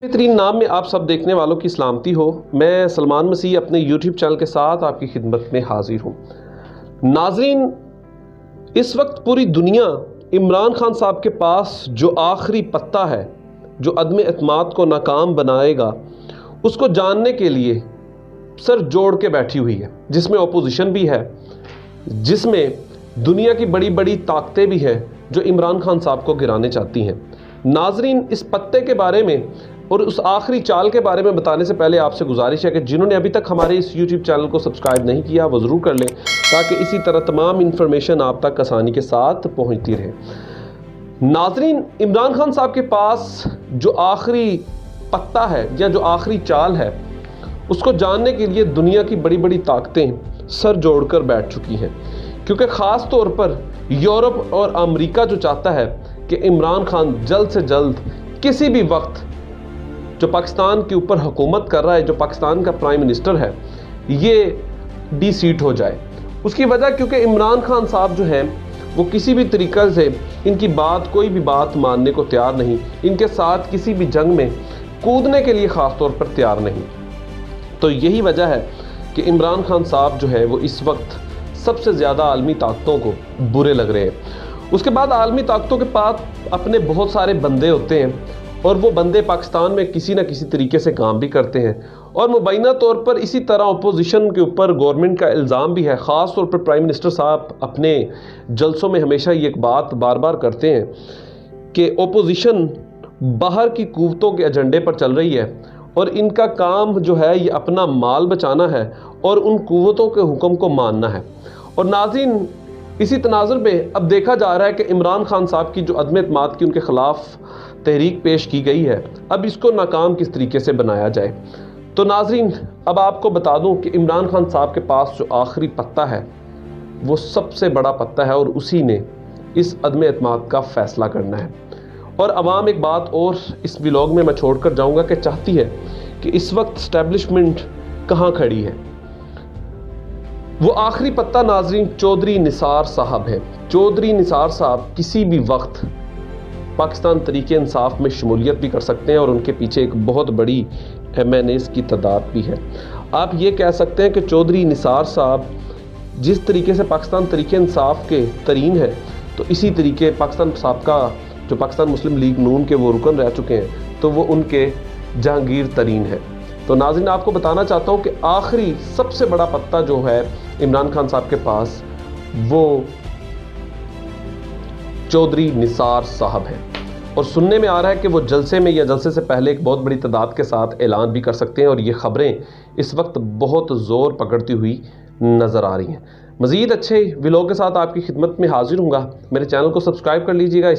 बेहतरीन नाम में आप सब देखने वालों की सलामती हो। मैं सलमान मसीह अपने यूट्यूब चैनल के साथ आपकी खिदमत में हाजिर हूँ। नाजरीन, इस वक्त पूरी दुनिया इमरान खान साहब के पास जो आखिरी पत्ता है जो अदम एतमाद को नाकाम बनाएगा, उसको जानने के लिए सर जोड़ के बैठी हुई है, जिसमें अपोजिशन भी है, जिसमें दुनिया की बड़ी बड़ी ताकतें भी हैं जो इमरान खान साहब को गिराने चाहती हैं। नाजरीन, इस पत्ते के बारे में और उस आखिरी चाल के बारे में बताने से पहले आपसे गुजारिश है कि जिन्होंने अभी तक हमारे इस YouTube चैनल को सब्सक्राइब नहीं किया वो ज़रूर कर लें, ताकि इसी तरह तमाम इन्फॉर्मेशन आप तक आसानी के साथ पहुंचती रहे। नाजरीन, इमरान खान साहब के पास जो आखिरी पत्ता है या जो आखिरी चाल है, उसको जानने के लिए दुनिया की बड़ी बड़ी ताकतें सर जोड़कर बैठ चुकी हैं, क्योंकि ख़ास तौर पर यूरोप और अमेरिका जो चाहता है कि इमरान खान जल्द से जल्द किसी भी वक्त जो पाकिस्तान के ऊपर हुकूमत कर रहा है, जो पाकिस्तान का प्राइम मिनिस्टर है, ये डी-सीट हो जाए। उसकी वजह क्योंकि इमरान खान साहब जो हैं वो किसी भी तरीक़े से इनकी बात, कोई भी बात मानने को तैयार नहीं, इनके साथ किसी भी जंग में कूदने के लिए ख़ास तौर पर तैयार नहीं। तो यही वजह है कि इमरान खान साहब जो है वो इस वक्त सबसे ज़्यादा आलमी ताकतों को बुरे लग रहे हैं। उसके बाद आलमी ताकतों के पास अपने बहुत सारे बंदे होते हैं और वो बंदे पाकिस्तान में किसी न किसी तरीके से काम भी करते हैं, और मुबैना तौर पर इसी तरह अपोजिशन के ऊपर गवर्नमेंट का इल्ज़ाम भी है। ख़ास तौर पर प्राइम मिनिस्टर साहब अपने जलसों में हमेशा ये एक बात बार बार करते हैं कि अपोजिशन बाहर की कुव्वतों के एजेंडे पर चल रही है और इनका काम जो है ये अपना माल बचाना है और उन कुव्वतों के हुक्म को मानना है। और नाज़रीन, इसी तनाजुर में अब देखा जा रहा है कि इमरान खान साहब की जो अदम एतमाद की उनके ख़िलाफ़ तहरीक पेश की गई है, अब इसको नाकाम किस तरीके से बनाया जाए। तो नाजरीन, अब आपको बता दूं कि इमरान खान साहब के पास जो आखिरी पत्ता है वो सबसे बड़ा पत्ता है और उसी ने इस अदम एतमाद का फ़ैसला करना है। और अवाम एक बात और इस व्लॉग में मैं छोड़ कर जाऊँगा कि चाहती है कि इस वक्त इस्टेब्लिशमेंट कहाँ खड़ी है। वो आखिरी पत्ता नाजरीन चौधरी निसार साहब है। चौधरी निसार साहब किसी भी वक्त पाकिस्तान तरीके इंसाफ में शमूलियत भी कर सकते हैं और उनके पीछे एक बहुत बड़ी MNAs की तादाद भी है। आप ये कह सकते हैं कि चौधरी निसार साहब जिस तरीके से पाकिस्तान तरीके इंसाफ के तरीन है, तो इसी तरीके पाकिस्तान साहब का जो पाकिस्तान मुस्लिम लीग नून के वो रुकन रह चुके हैं, तो वो उनके जहांगीर तरीन है। तो नाज़रीन, आपको बताना चाहता हूँ कि आखिरी सबसे बड़ा पत्ता जो है इमरान खान साहब के पास वो चौधरी निसार साहब है, और सुनने में आ रहा है कि वो जलसे में या जलसे से पहले एक बहुत बड़ी तादाद के साथ ऐलान भी कर सकते हैं, और ये ख़बरें इस वक्त बहुत ज़ोर पकड़ती हुई नज़र आ रही हैं। मज़ीद अच्छे व्लॉग के साथ आपकी खिदमत में हाजिर हूँगा। मेरे चैनल को सब्सक्राइब कर लीजिएगा।